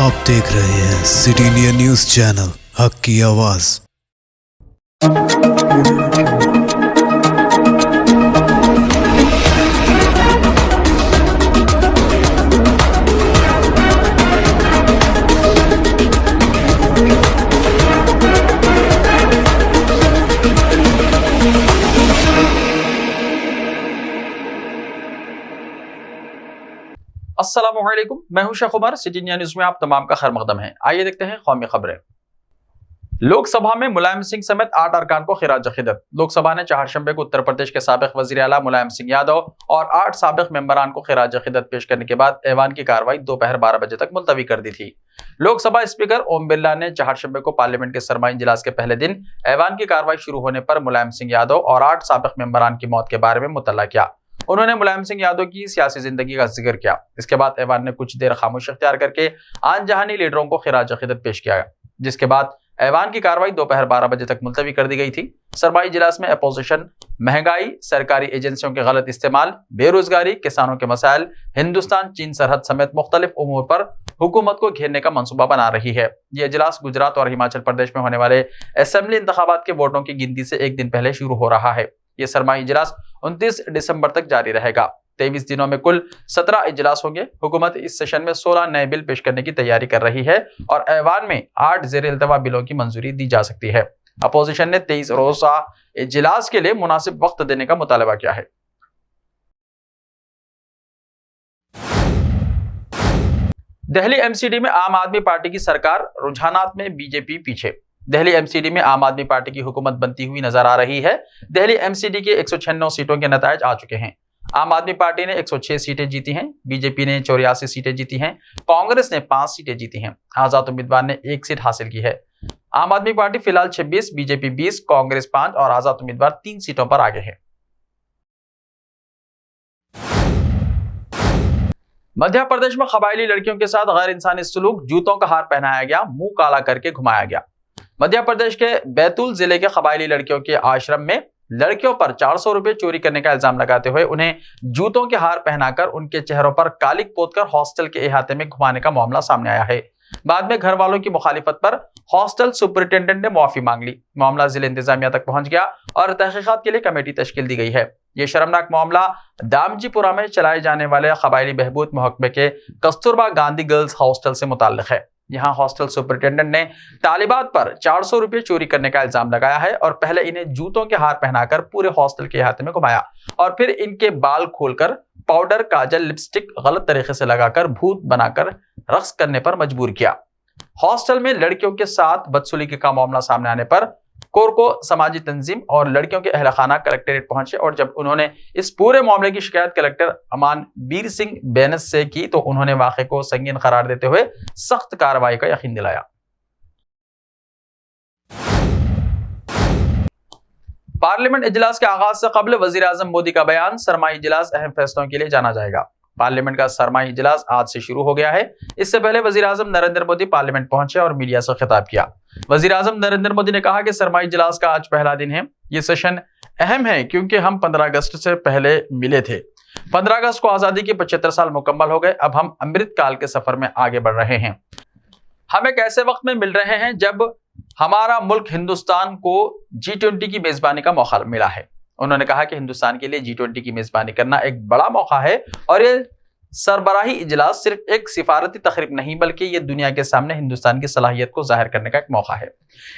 आप देख रहे हैं सिटी इंडिया न्यूज चैनल, हक की आवाज। अस्सलामुअलैकुम, मैं हूं Sheikh Umar. City India News में आप तमाम का खैर मकदम है। आइए देखते हैं कौमी खबरें। लोकसभा में मुलायम सिंह समेत 8 अरकान को खिराज अकीदत। लोकसभा ने चारशंबे को उत्तर प्रदेश के साबिक वजीर आला मुलायम सिंह यादव और 8 साबिक मेंबरान को खिराज अकीदत पेश करने के बाद ऐवान की कार्रवाई दोपहर 12 बजे तक मुलतवी कर दी थी। लोकसभा स्पीकर ओम बिरला ने चारशंबे को पार्लियामेंट के सरमाई इजलास के पहले दिन ऐवान की कार्रवाई शुरू होने पर मुलायम सिंह यादव और 8 साबिक मेंबरान की मौत के बारे में मुतल्ला किया। उन्होंने मुलायम सिंह यादव की सियासी जिंदगी का जिक्र किया। इसके बाद ऐवान ने कुछ देर खामोश अख्तियार करके आन जहानी लीडरों को खिराज अकीदत पेश किया, जिसके बाद ऐवान की कार्रवाई दोपहर 12 बजे तक मुलतवी कर दी गई थी। सरमाई इजलास में अपोजिशन, महंगाई, सरकारी एजेंसियों के गलत इस्तेमाल, बेरोजगारी, किसानों के मसाइल, हिंदुस्तान चीन सरहद समेत मुख्तलिफ उमूर पर हुकूमत को घेरने का मंसूबा बना रही है। यह इजलास गुजरात और हिमाचल प्रदेश में होने वाले असेंबली इंतखाबात के वोटों की गिनती से एक दिन पहले शुरू हो रहा है। यह सरमाई इजलास 29 दिसंबर तक जारी रहेगा। 23 दिनों में कुल 17 इजलास होंगे। हुकूमत इस सेशन में 16 नए बिल पेश करने की तैयारी कर रही है और ऐवान में 8 ज़ेर-ए-इल्तवा बिलों की मंजूरी दी जा सकती है। अपोजिशन ने 23 रोजा इजलास के लिए मुनासिब वक्त देने का मुतालबा किया है। दिल्ली एमसीडी में आम आदमी पार्टी की सरकार, रुझानात में बीजेपी पीछे। दिल्ली एमसीडी में आम आदमी पार्टी की हुकूमत बनती हुई नजर आ रही है। दिल्ली एमसीडी के 196 सीटों के नतायज आ चुके हैं। आम आदमी पार्टी ने 106 सीटें जीती हैं, बीजेपी ने 84 सीटें जीती हैं, कांग्रेस ने 5 सीटें जीती हैं, आजाद उम्मीदवार ने 1 सीट हासिल की है। आम आदमी पार्टी फिलहाल 26, बीजेपी 20, कांग्रेस 5 और आजाद उम्मीदवार 3 सीटों पर आगे है। मध्य प्रदेश में कबायली लड़कियों के साथ गैर इंसानी सलूक, जूतों का हार पहनाया गया, मुंह काला करके घुमाया गया। मध्य प्रदेश के बैतूल जिले के कबायली लड़कियों के आश्रम में लड़कियों पर 400 रुपए चोरी करने का इल्जाम लगाते हुए उन्हें जूतों के हार पहनाकर उनके चेहरों पर कालिक पोतकर हॉस्टल के अहाते में घुमाने का मामला सामने आया है। बाद में घर वालों की मुखालिफत पर हॉस्टल सुपरिटेंडेंट ने माफी मांग ली। मामला जिला इंतजामिया तक पहुंच गया और तहकीकात के लिए कमेटी तश्कील दी गई है। यह शर्मनाक मामला दामजीपुरा में चलाए जाने वाले कबायली बहबूद महकमे के कस्तूरबा गांधी गर्ल्स हॉस्टल से मुताल्लिक है। यहाँ हॉस्टल सुपरिटेंडेंट ने तालिबात पर 400 रुपए चोरी करने का इल्जाम लगाया है और पहले इन्हें जूतों के हार पहनाकर पूरे हॉस्टल के अहाते में घुमाया और फिर इनके बाल खोलकर पाउडर, काजल, लिपस्टिक गलत तरीके से लगाकर भूत बनाकर रक्स करने पर मजबूर किया। हॉस्टल में लड़कियों के साथ बदसलूकी का मामला सामने आने पर कोरको समाजी तंजीम और लड़कियों के अहल खाना कलेक्ट्रेट पहुंचे और जब उन्होंने इस पूरे मामले की शिकायत कलेक्टर अमान बीर सिंह बेनस से की तो उन्होंने वाक़े को संगीन करार देते हुए सख्त कार्रवाई का यकीन दिलाया। पार्लियामेंट इजलास के आगाज से कबल वजीर आजम मोदी का बयान, सरमाई इजलास अहम फैसलों के लिए जाना जाएगा। पार्लियामेंट का सरमाई इजलास आज से शुरू हो गया है। इससे पहले वजीर आजम नरेंद्र मोदी पार्लियामेंट पहुंचे और मीडिया से खिताब किया। वजीर आजम नरेंद्र मोदी ने कहा कि सरमाई इजलास का आज पहला दिन है। ये सेशन अहम है क्योंकि हम 15 अगस्त से पहले मिले थे। 15 अगस्त को आजादी के 75 साल मुकम्मल हो गए। अब हम अमृत काल के सफर में आगे बढ़ रहे हैं। हम एक ऐसे वक्त में मिल रहे हैं जब हमारा मुल्क हिंदुस्तान को G20 की मेजबानी का मौका मिला है। उन्होंने कहा कि हिंदुस्तान के लिए G20 की मेजबानी करना एक बड़ा मौका है और ये सरबराही इजलास सिर्फ एक सिफारती तकरीब नहीं बल्कि ये दुनिया के सामने हिंदुस्तान की सलाहियत को जाहिर करने का एक मौका है।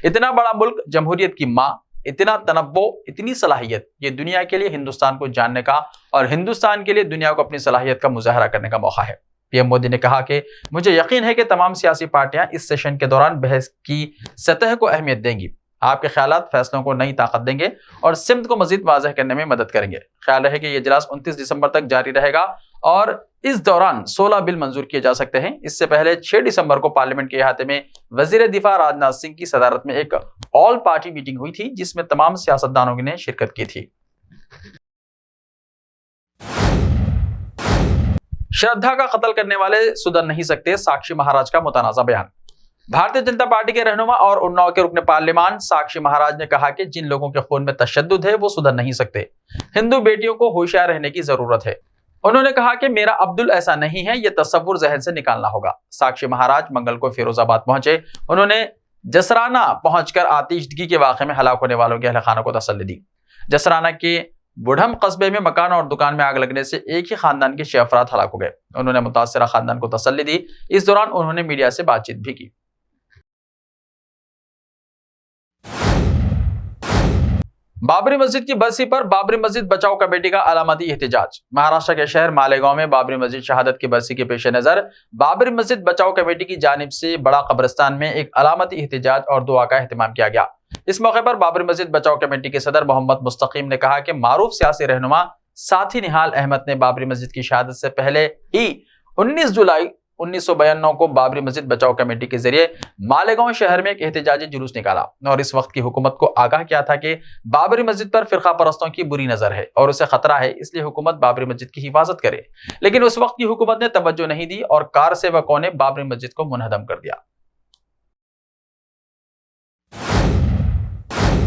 इतना बड़ा मुल्क, जमहूरियत की माँ, इतना तनव्वो, इतनी सलाहियत, ये दुनिया के लिए हिंदुस्तान को जानने का और हिंदुस्तान के लिए दुनिया को अपनी सलाहियत का मुजाहरा करने का मौका है। पीएम मोदी ने कहा कि मुझे यकीन है कि तमाम सियासी पार्टियां इस सेशन के दौरान बहस की सतह को अहमियत देंगी, आपके ख्यालात फैसलों को नई ताकत देंगे और सिमत को मजीद वाज़ह करने में मदद करेंगे। ख्याल है कि यह इजलास 29 दिसंबर तक जारी रहेगा और इस दौरान 16 बिल मंजूर किए जा सकते हैं। इससे पहले 6 दिसंबर को पार्लियामेंट के अहाते में वजीर दिफा राजनाथ सिंह की सदारत में एक ऑल पार्टी मीटिंग हुई थी जिसमें तमाम सियासतदानों ने शिरकत की थी। श्रद्धा का कत्ल करने वाले सुधर नहीं सकते, साक्षी महाराज का मुतनाज़ा बयान। भारतीय जनता पार्टी के रहनुमा और उन्नाव के रुकने पार्लियामान साक्षी महाराज ने कहा कि जिन लोगों के खून में तशद्दुद है वो सुधर नहीं सकते। हिंदू बेटियों को होशियार रहने की जरूरत है। उन्होंने कहा कि मेरा अब्दुल ऐसा नहीं है, यह तस्वुर जहन से निकालना होगा। साक्षी महाराज मंगल को फिरोजाबाद पहुंचे। उन्होंने जसराना पहुंचकर आतिशदगी के वाक़े में हलाक होने वालों के अहल खाना को तसल्ली दी। जसराना के बुढ़म कस्बे में मकान और दुकान में आग लगने से एक ही खानदान के 6 अफराद हलाक हो गए। उन्होंने मुतासिरा खानदान को तसल्ली दी। इस दौरान उन्होंने मीडिया से बातचीत भी की। बाबरी मस्जिद की बरसी पर बाबरी मस्जिद बचाओ कमेटी का अलामती एहतजाज। महाराष्ट्र के शहर मालेगांव में बाबरी मस्जिद शहादत की बरसी के पेश नजर बाबरी मस्जिद बचाओ कमेटी की जानिब से बड़ा कब्रिस्तान में एक अलामती एहतजाज और दुआ का एहतमाम किया गया। इस मौके पर बाबरी मस्जिद बचाओ कमेटी के सदर मोहम्मद मुस्तकीम ने कहा कि मारूफ सियासी रहनुमा साथी निहाल अहमद ने बाबरी मस्जिद की शहादत से पहले ही 19 जुलाई 1992 को बाबरी मस्जिद बचाओ कमेटी के जरिए मालेगांव शहर में एक एहतजाजी जुलूस निकाला और इस वक्त की हुकूमत को आगाह किया था कि बाबरी मस्जिद पर फिरका परस्तों की बुरी नजर है और उसे खतरा है, इसलिए हुकूमत बाबरी मस्जिद की हिफाजत करे। लेकिन उस वक्त की हुकूमत ने तवज्जो नहीं दी और कार सेवकों ने बाबरी मस्जिद को मुनहदम कर दिया।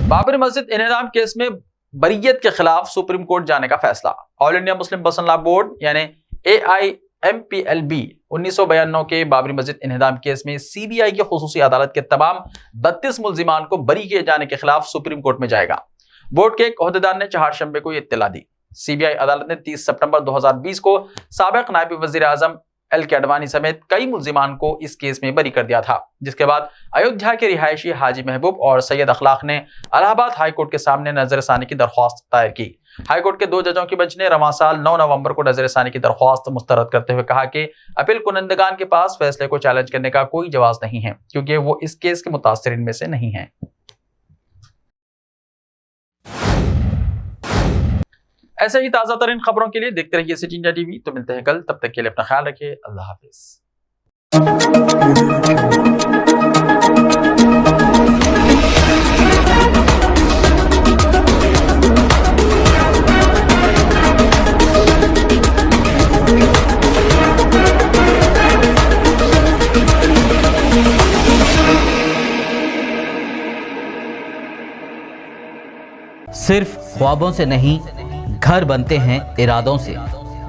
बाबरी मस्जिद इन्हदाम केस में बरीयत के खिलाफ सुप्रीम कोर्ट जाने का फैसला। All India Muslim personal law board यानी AIMPLB 1992 के बाबरी मस्जिद इन्हदाम केस में CBI की खुसूसी अदालत के तमाम 32 मुल्जिमान को बरी किए जाने के खिलाफ सुप्रीम कोर्ट में जाएगा। बोर्ड के एक ओहदेदार ने चहारशंबे को यह इत्तला दी। CBI अदालत ने 30 सितंबर 2020 को साबिक नायब वजीर आजम LK अडवाणी समेत कई मुल्जिमान को इस केस में बरी कर दिया था, जिसके बाद अयोध्या के रिहायशी हाजी महबूब और सैयद अखलाक ने इलाहाबाद हाईकोर्ट के सामने नजरसानी की दरख्वास्त दायर की। हाईकोर्ट के 2 जजों की बेंच ने रवां साल 9 नवंबर को नजरसानी की दरख्वास्त मुस्तरद करते हुए कहा कि अपील कुनंदगान के पास फैसले को चैलेंज करने का कोई जवाब नहीं है, क्योंकि वो इस केस के मुतासिरीन में से नहीं है। ऐसे ही ताजा तरीन खबरों के लिए देखते रहिए सिटी इंडिया टीवी। तो मिलते हैं कल, तब तक के लिए अपना ख्याल रखिए। अल्लाह हाफिज। सिर्फ ख्वाबों से नहीं, घर बनते हैं इरादों से।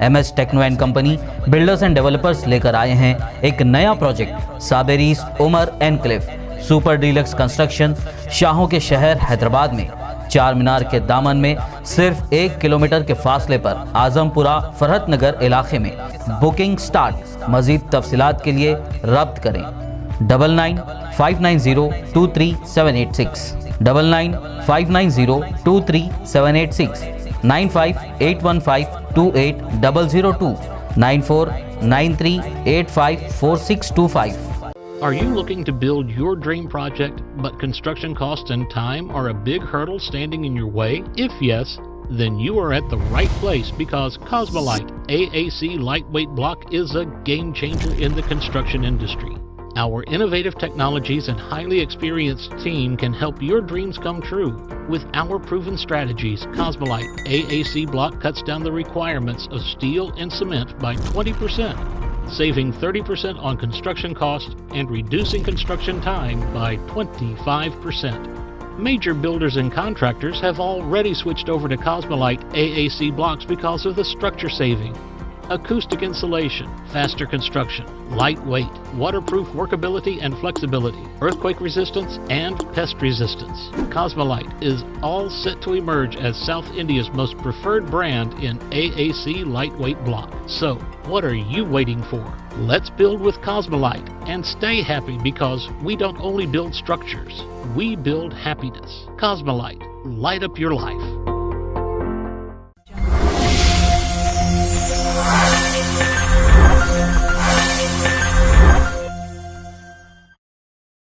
MS techno and company builders and developers लेकर आए हैं एक नया प्रोजेक्ट साबेरीज Umar enclave super deluxe construction. शाहों के शहर हैदराबाद में चार मीनार के दामन में सिर्फ 1 किलोमीटर के फासले पर आजमपुरा फरहत नगर इलाके में बुकिंग स्टार्ट। मजीद तफसीलात के लिए रब्त करें 9959023786 9959023786 9581528002 9493854625। Are you looking to build your dream project, but construction costs and time are a big hurdle standing in your way? If yes, then you are at the right place, because Cosmolite AAC lightweight block is a game changer in the construction industry. Our innovative technologies and highly experienced team can help your dreams come true. With our proven strategies, Cosmolite AAC block cuts down the requirements of steel and cement by 20%, saving 30% on construction costs and reducing construction time by 25%. Major builders and contractors have already switched over to Cosmolite AAC blocks because of the structure saving, acoustic insulation, faster construction, lightweight, waterproof workability and flexibility, earthquake resistance, and pest resistance. Cosmolite is all set to emerge as South India's most preferred brand in AAC lightweight block. So, what are you waiting for? Let's build with Cosmolite and stay happy, because we don't only build structures, we build happiness. Cosmolite, light up your life.